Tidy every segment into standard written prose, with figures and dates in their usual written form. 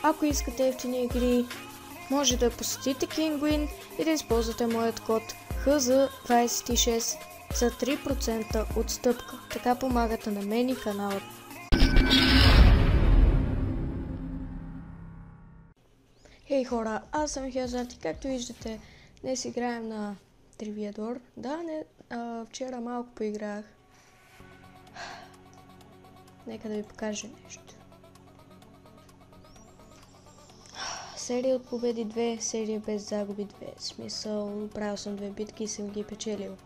Ако искате ефтини игри, може да посетите Kinguin и да използвате моят код HZ26 за 3% отстъпка. Така помагате на мен и каналът. Хей хора, аз съм Хезард и както виждате, днес играем на Тривиадор. Да, вчера малко поиграх. Нека да ви покажа нещо. Серия от победи 2, серия без загуби 2. Смисъл, правил съм 2 битки и съм ги печелил.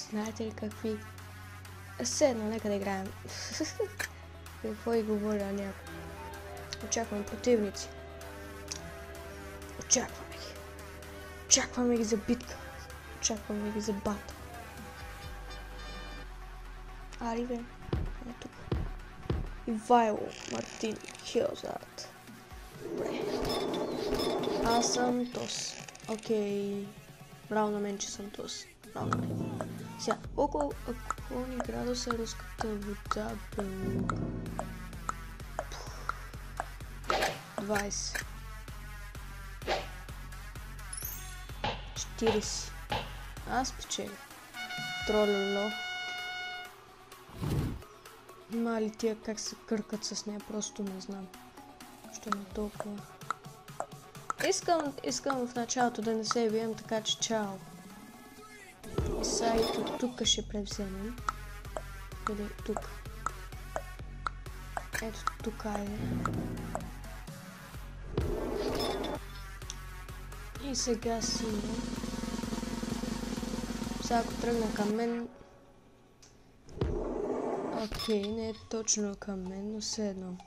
Знаете ли какви? Седно, нека да играем. Какво и говоря някой? Очаквам противници. Очакваме ги. Очакваме ги за битка. Очакваме ги за бата. Ариве. Тук. Ивайло Мартин Хезард. Добре. Аз съм Тос. Окей. Браво на мен, че съм Тос. Браво на мен. Сега, около ни градуса руската вода белуга. 20. 40. Аз печеля. Тролело. Мали тия как се къркат с нея, просто не знам. Що ме толкова. Искам в началото да не се бием, така че чао. И сега и тук ще превземем. Или тук. Ето тук айде. И сега си. Сега ако тръгна към мен. Окей, не е точно към мен, но все едно.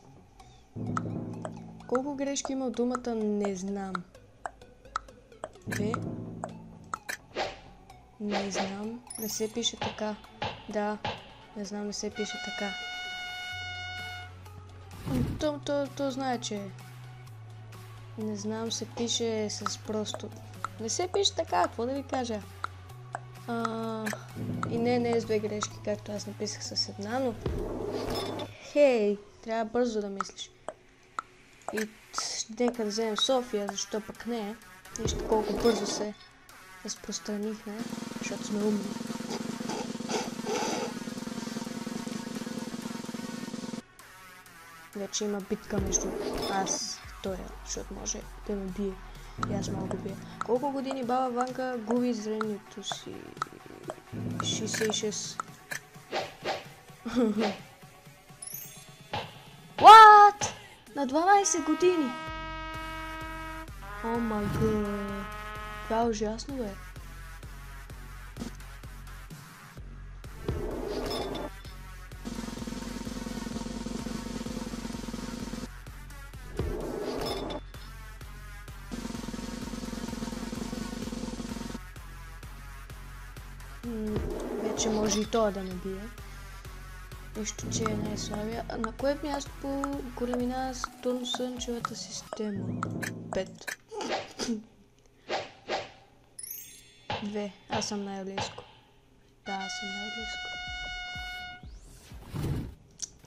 Колко грешки има в думата не знам. Не знам. Не се пише така. Да, не знам, не се пише така. То знае, че не знам се пише с просто. Не се пише така, какво да ви кажа? И не е с 2 грешки, както аз написах с една, но... Хей, трябва бързо да мислиш. И нека да вземем София, защо пък не. Вижте колко бързо се разпространихме, защото сме умни. Вече има битка между аз и той, защото може да ме бие. И аз мога да бия. Колко години баба Ванка губи зрението си? 66. What? На 12 години! О май гад. Това е ужасно, бе. Вече може и това да не бие. Нищо, че не е Славия. А на кое място по големина Сатурн-Слънчевата система? 5. 2. Аз съм най-близко. Да, аз съм най-близко.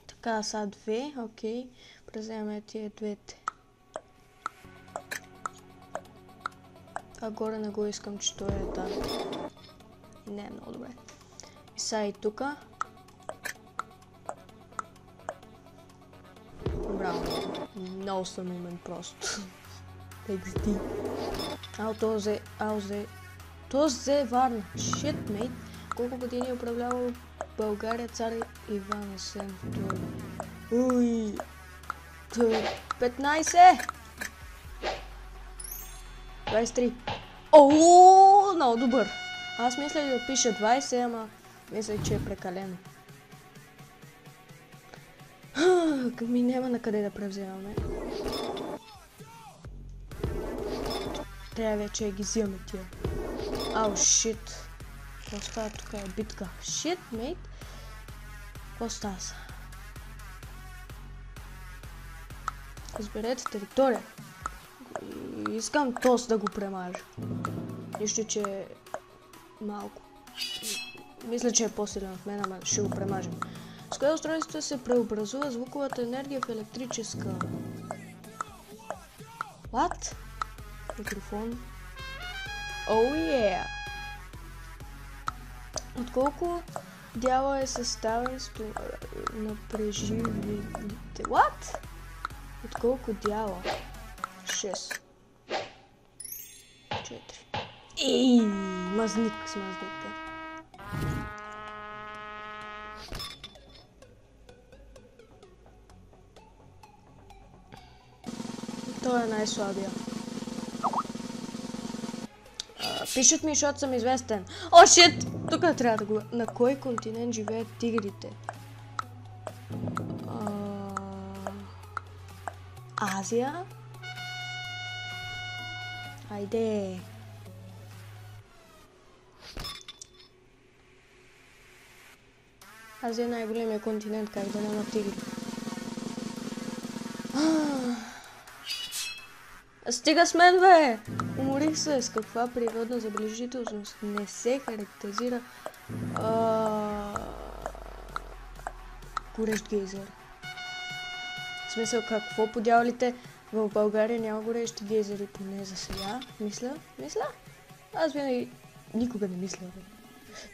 Така, са 2. Окей. Преземаме тия двете. А горе не го искам, че той е там. Не е много добре. И са и тука. Браво. Много съм умен просто. XD. То взе Варна. Shit, mate. Колко години е управлявал България цар Иван Асен? Уй. 15. 23. Ооо, много добър. Аз мислех да пиша 20, ама мислех, че е прекалено. Ми няма на къде да превземаме. Трябва вече да ги взимаме тия. Ау, шит. Какво става тук е битка? Шит, мейт. Какво става са? Изберете територия. Искам Тос да го премажа. Нищо, че е малко. Мисля, че е по-силен от мен, ама ще го премажем. С кое устройство се преобразува звуковата енергия в електрическа? What? Микрофон. Oh yeah! От колко дяла е съставен на преживелите? What? От колко дяла? 6. 4. Ей, мазник с мазника. Той е най-слабия. Пишат ми, защото съм известен. О, шит! Тук трябва да го... На кой континент живеят тигрите? Азия? Айде! Азия е най-големия континент, как да няма тигри. Стига с мен, бе! Уморих се. С каква природна забележителност не се характеризира горещ гейзер? В смисъл, какво по дяволите в България няма горещи гейзери, поне за сега? Мисля? Аз винаги никога не мисля, бе.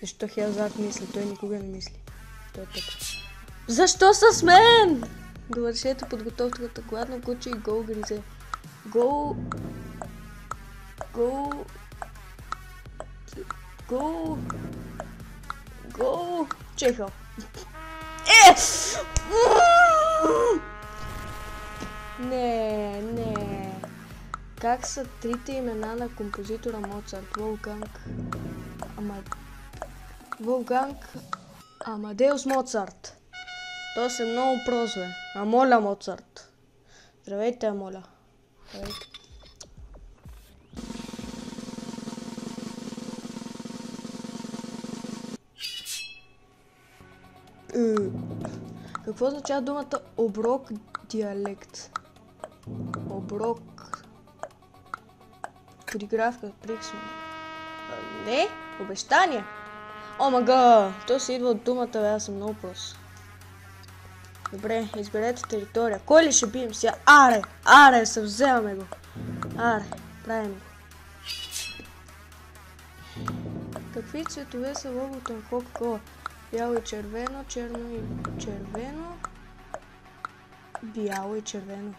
Защо Хелзарт мисли? Той никога не мисли. Той е тъп. Защо с мен? Довършете подготовката. Гладно куче и гол гризе. Гол... Чехъл. Не. Как са трите имена на композитора Моцарт? Волфганг Амадеус Моцарт. То се много прозве. Амоля Моцарт. Здравейте, Амоля. Здравейте. Какво означава думата оброк диалект? Оброк. Подигравка, приксване. Не, обещание. Омага, то си идва от думата, бе, аз съм много прост. Добре, изберете територия. Кой ли ще бием сега? Аре, съвземаме го. Аре, правим го. Какви цветове са логото на Кока-Кола? Бяло и червено, черно и червено, бяло и червено.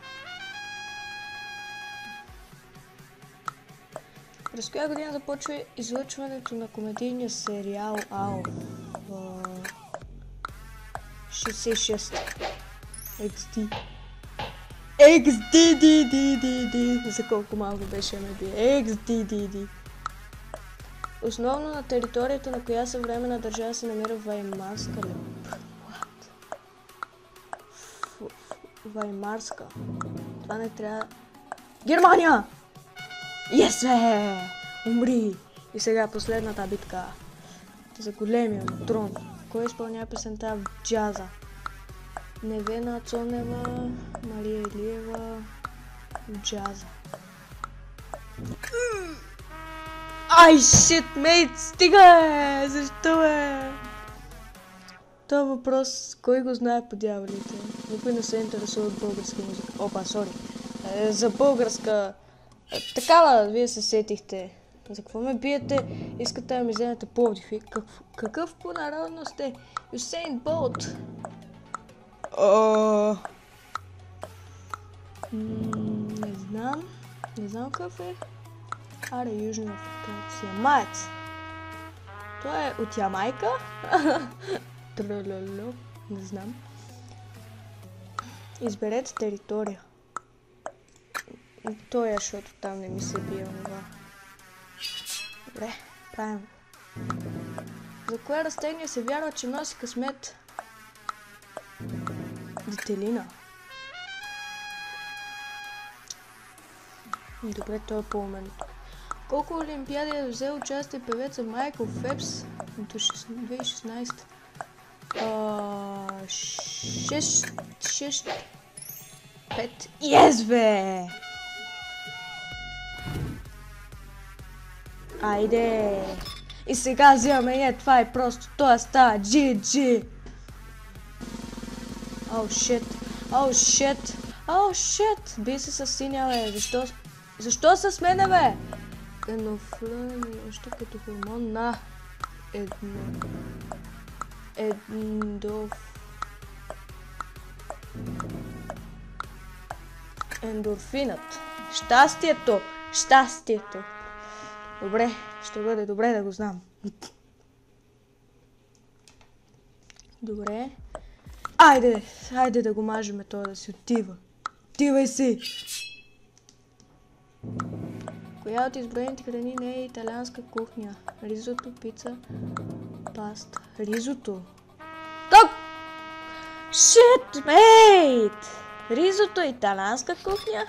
През коя година започва излъчването на комедийния сериал АО? 66. XD. XDDDDD. За колко малко беше ме бие. XDDD. Основно на територията на коя съвременна държава се намира Ваймарска република? Ваймарска. Това не трябва... Германия! Yes, бе! Умри! И сега последната битка. За големия трон. Кой изпълнява песента в джаза? Невена Цонева, Мария Илиева, в джаза. Ай, шит, мейт, стига, е! Защо, бе? Това въпрос, кой го знае по дяволите? Никой не се интересува от българска музика. Опа, сори. За българска... Такава, вие се сетихте. За какво ме биете? Искате да ми вземете Пловдив. Какъв по народност сте? Юсейн Болт. Не знам какъв е. Аре, Южна Африка. Ямаец. Той е от Ямайка? Трололо. Не знам. Изберете територия. Той е, защото там не ми се бие това. Добре, правим го. За кое растение се вярва, че носи късмет? Детелина. Добре, той е по-умен. Колко олимпиади е взел участие певеца Майкъл Фелпс до 2016? 5. Yes, бе! Айде! И сега взимаме това е просто. Това става GG! Оу, шит. Оу, шит. Оу, шит. Би се със синя, бе. Защо с мене, бе? Енофлън е нещо като хормон на ендорфинът. Щастието. Щастието. Добре, ще бъде добре да го знам. Добре. Айде да го мажеме това да си отива. Отивай си! Коя от изброените храни не е италианска кухня? Ризото, пица, паста. Ризото. Тук! Shit, mate! Ризото е италианска кухня?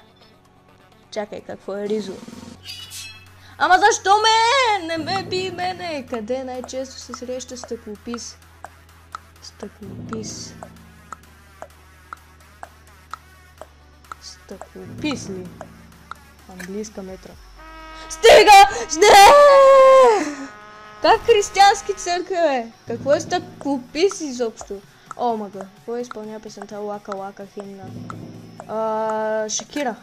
Чакай, какво е ризо? Ама защо ме? Не ме би мене! Къде най-често се среща стъклопис? Стъклопис. Стъклопис ли? Английска метра. Стига! Не! Как християнски църкви, бе? Какво е стъклопис изобщо? О, мага. Кой изпълнява песента Лака Лака химна? Шакира.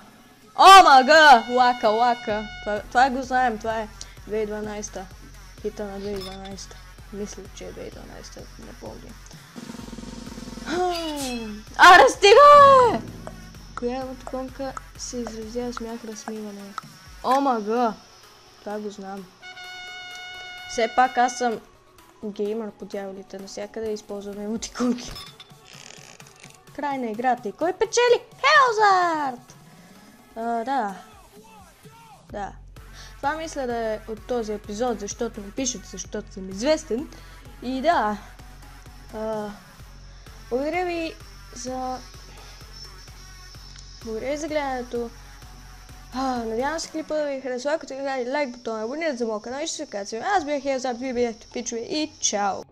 О, мага! Лака Лака. Това го знаем. Това е 2012. Хита на 2012. Мисля, че е 2012. Не помня. Аре, стига! Коя емотиконка се изразява смях разсмиване? О, мага! Това го знам. Все пак аз съм геймър по дяволите. Навсякъде използваме емотиконки. Край на играта. И кой печели? Хелзард! Да. Това мисля да е от този епизод, защото ми пишат, защото съм известен. И да. Благодаря ви за гледането. Надявам се клипа да ви харесва, ако така лайк бутона, абонирайте за моя канал и ще се казвам. Аз бях Хелзард, вие бяхте пичове и чао!